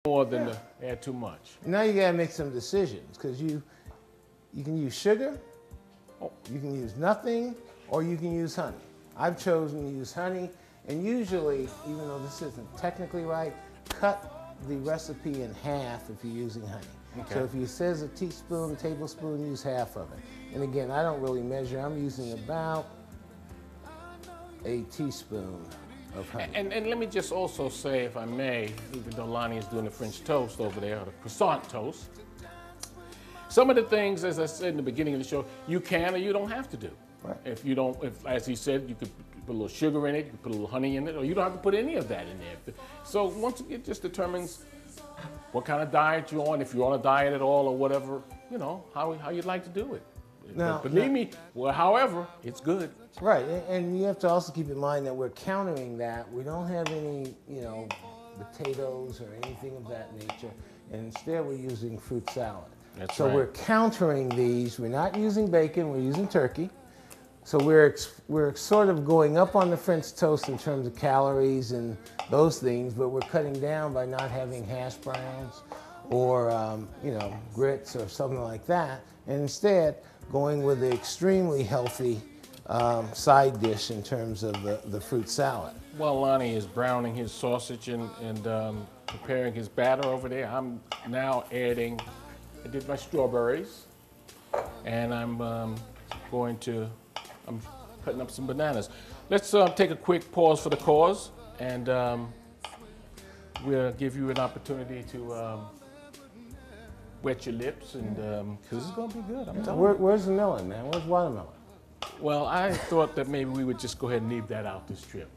more than to add too much. Now you gotta make some decisions, because you can use sugar, you can use nothing, or you can use honey. I've chosen to use honey, and usually, even though this isn't technically right, cut the recipe in half if you're using honey. Okay. So if it says a teaspoon, tablespoon, use half of it. And again, I don't really measure. I'm using about a teaspoon of honey. And let me just also say, if I may, even though Lonnie is doing the French toast over there, or the croissant toast, some of the things, as I said in the beginning of the show, you can or you don't have to do. Right. If you don't, as he said, you could put a little sugar in it, you could put a little honey in it, or you don't have to put any of that in there. So once it just determines what kind of diet you're on, if you're on a diet at all or whatever, you know, how you'd like to do it. Now, but believe me, well, however, it's good. Right, and you have to also keep in mind that we're countering that. We don't have any, you know, potatoes or anything of that nature, and instead we're using fruit salad. That's so right. We're countering these. We're not using bacon, we're using turkey. So we're sort of going up on the French toast in terms of calories and those things, but we're cutting down by not having hash browns or you know, grits or something like that, and instead going with the extremely healthy side dish in terms of the fruit salad. While Lonnie is browning his sausage and preparing his batter over there, I'm now adding, I did my strawberries, and I'm cutting up some bananas. Let's take a quick pause for the cause, and we'll give you an opportunity to wet your lips, and because it's going to be good, I'm telling you. Where's the melon, man? Where's watermelon? Well, I thought that maybe we would just go ahead and leave that out this trip.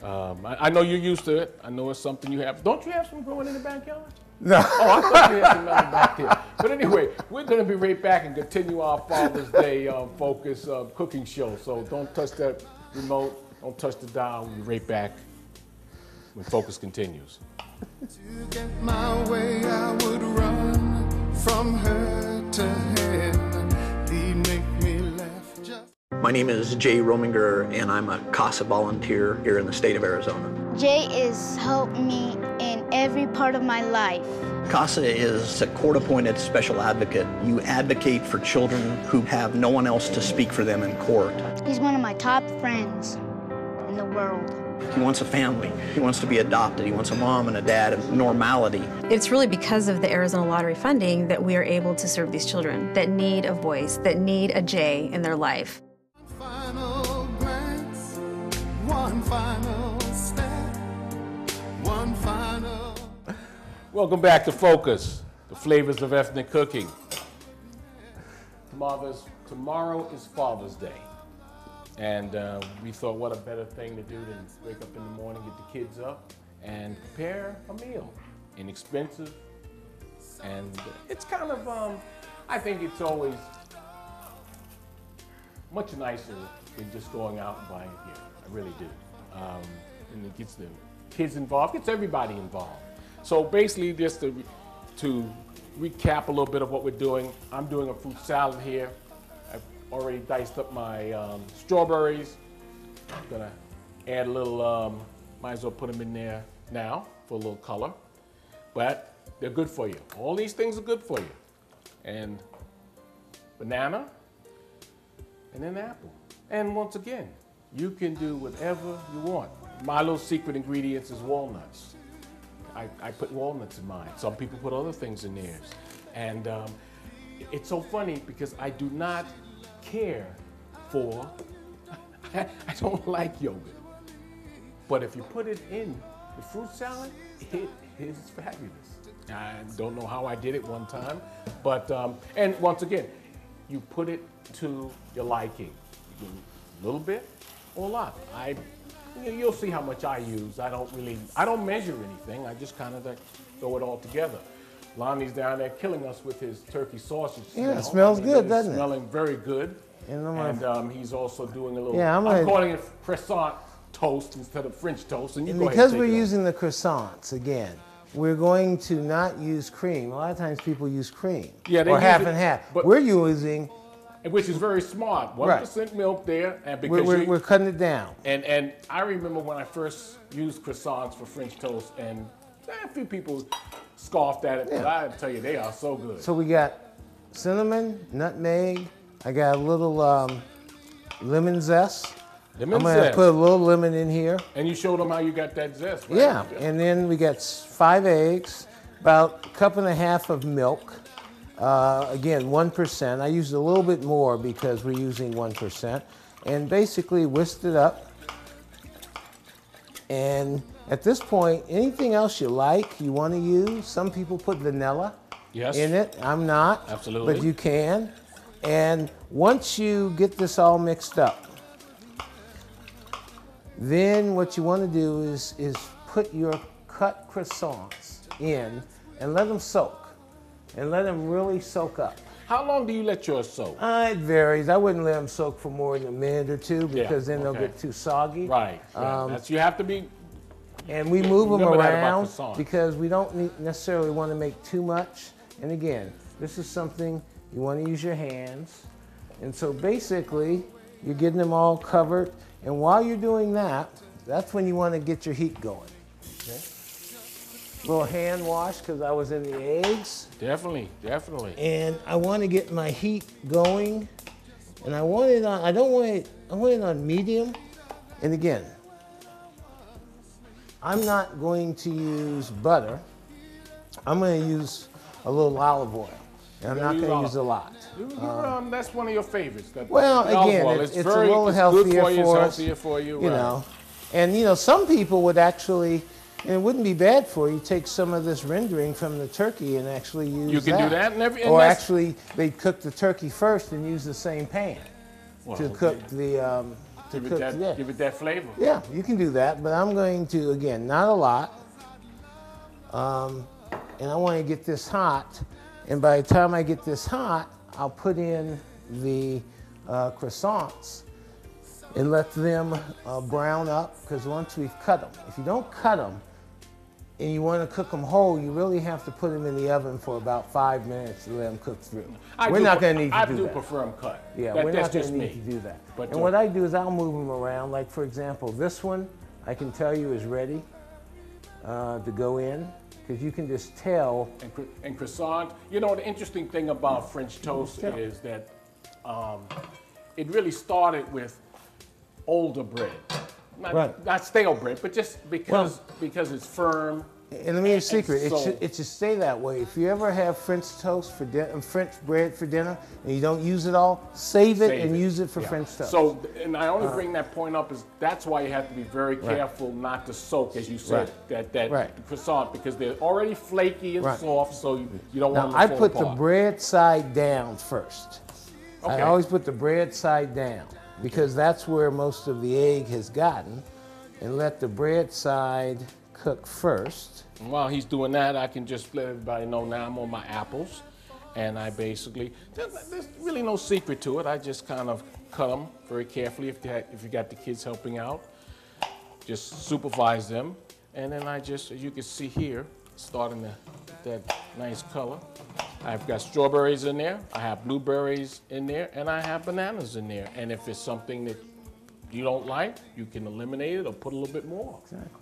I know you're used to it. I know it's something you have. Don't you have some growing in the backyard? No. Oh, I thought you had some melon back there. But anyway, we're going to be right back and continue our Father's Day Focus cooking show. So don't touch that remote. Don't touch the dial. We'll be right back when Focus continues. To get my way, I would run from her to heaven. He'd make me laugh just. My name is Jay Rominger, and I'm a CASA volunteer here in the state of Arizona. Jay has helped me in every part of my life. CASA is a court-appointed special advocate. You advocate for children who have no one else to speak for them in court. He's one of my top friends in the world. He wants a family. He wants to be adopted. He wants a mom and a dad and normality. It's really because of the Arizona Lottery funding that we are able to serve these children that need a voice, that need a Jay in their life. Final glance, one final step, one final. Welcome back to Focus, the flavors of ethnic cooking. Tomorrow is Father's Day. And we thought, what a better thing to do than wake up in the morning, get the kids up, and prepare a meal. Inexpensive, and it's kind of, I think it's always much nicer than just going out and buying it here. I really do. And it gets the kids involved, gets everybody involved. So basically, just to recap a little bit of what we're doing, I'm doing a fruit salad here. I've already diced up my strawberries. I'm gonna add a little, might as well put them in there now for a little color. But they're good for you. All these things are good for you. And banana, and then apple. And once again, you can do whatever you want. My little secret ingredients is walnuts. I put walnuts in mine. Some people put other things in theirs. And it's so funny because I do not care for, I don't like yogurt. But if you put it in the fruit salad, it is fabulous. I don't know how I did it one time, but, and once again, you put it to your liking. A little bit or a lot. You'll see how much I use. I don't measure anything. I just kind of throw it all together. Lonnie's down there killing us with his turkey sausage. Yeah, it smells good, doesn't it? Smelling very good. And he's also doing a little, yeah, I'm calling it croissant toast instead of French toast. And because we're using the croissants, again, we're going to not use cream. A lot of times people use cream, or half and half. But we're using, which is very smart. 1% milk there, and because we're cutting it down. And I remember when I first used croissants for French toast, and a few people scoffed at it, but I tell you, they are so good. So we got cinnamon, nutmeg. I got a little lemon zest. I'm gonna put a little lemon in here. And you showed them how you got that zest, right? Yeah, and then we got 5 eggs, about a cup and a half of milk. Again, 1%. I used a little bit more because we're using 1%. And basically whisked it up. And at this point, anything else you like, you want to use. Some people put vanilla in it. I'm not. Absolutely. But you can. And once you get this all mixed up, then what you want to do is put your cut croissants in and let them soak. And let them really soak up. How long do you let yours soak? It varies. I wouldn't let them soak for more than a minute or two because then they'll get too soggy. Right. That's, you have to be. And we move them around because we don't necessarily want to make too much. And again, this is something you want to use your hands. And so basically, you're getting them all covered. And while you're doing that, that's when you want to get your heat going. Okay. A little hand wash because I was in the eggs. Definitely, definitely. And I want to get my heat going. And I want it on, I want it on medium. And again, I'm not going to use butter. I'm going to use a little olive oil. And I'm not going to use a lot. That's one of your favorites. Well, again, it's a little healthier for us. Healthier for you, you know. And you know, some people would actually, and it wouldn't be bad for you, take some of this rendering from the turkey and actually use You can do that, and or actually, they'd cook the turkey first and use the same pan to cook the. Give it that flavor. Yeah, you can do that, but I'm going to, again, not a lot. And I want to get this hot. And by the time I get this hot, I'll put in the croissants and let them brown up, because once we've cut them, if you don't cut them and you want to cook them whole, you really have to put them in the oven for about 5 minutes to let them cook through. We're not going to need to do that. I do prefer them cut. Yeah, we're not going to need to do that. But and what I do is I'll move them around. Like, for example, this one, I can tell you is ready to go in. Because you can just tell. And croissant, you know, the interesting thing about French toast is that it really started with older bread. Not stale bread, but just because it's firm. And let me give you a secret. It should stay that way. If you ever have French toast for French bread for dinner, and you don't use it all, save it and use it for French toast. So, and I only bring that point up is that's why you have to be very careful not to soak, as you said, that croissant, because they're already flaky and soft, so you don't want them to fall apart. I put the bread side down first. Okay. I always put the bread side down because that's where most of the egg has gotten, and let the bread side cook first. And while he's doing that, I can just let everybody know now I'm on my apples, and I basically, there's really no secret to it. I just kind of cut them very carefully if you got the kids helping out. Just supervise them, and then I just, as you can see here, starting to get that nice color. I've got strawberries in there, I have blueberries in there, and I have bananas in there. And if it's something that you don't like, you can eliminate it or put a little bit more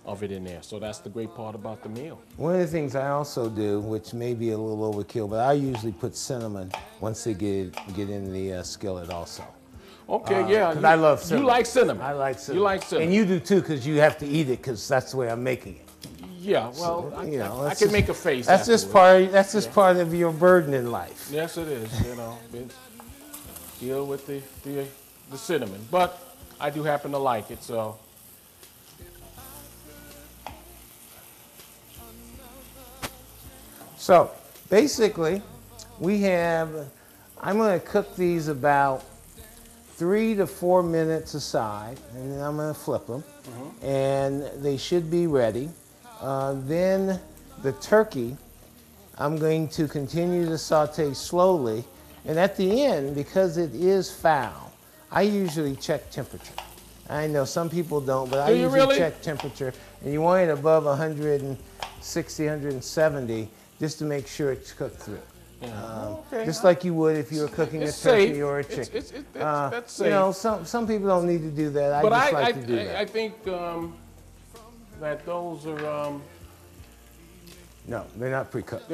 of it in there. So that's the great part about the meal. One of the things I also do, which may be a little overkill, but I usually put cinnamon once they get in the skillet also. Okay, yeah. I love cinnamon. You like cinnamon. I like cinnamon. You like cinnamon. And you do too, because you have to eat it, because that's the way I'm making it. Yeah, well, so, I can make a face. That's just part. That's just part of your burden in life. Yes, it is. You know, deal with the cinnamon, but I do happen to like it, so. So basically, we have. I'm going to cook these about 3 to 4 minutes aside, and then I'm going to flip them, and they should be ready. Then the turkey, I'm going to continue to saute slowly, and at the end, because it is foul, I usually check temperature. I know some people don't, but I usually check temperature, and you want it above 160, 170, just to make sure it's cooked through. Just like you would if you were cooking a turkey or a chicken. That's safe. You know, some people don't need to do that. But I just like to do that. I think that those are No, they're not pre-cooked.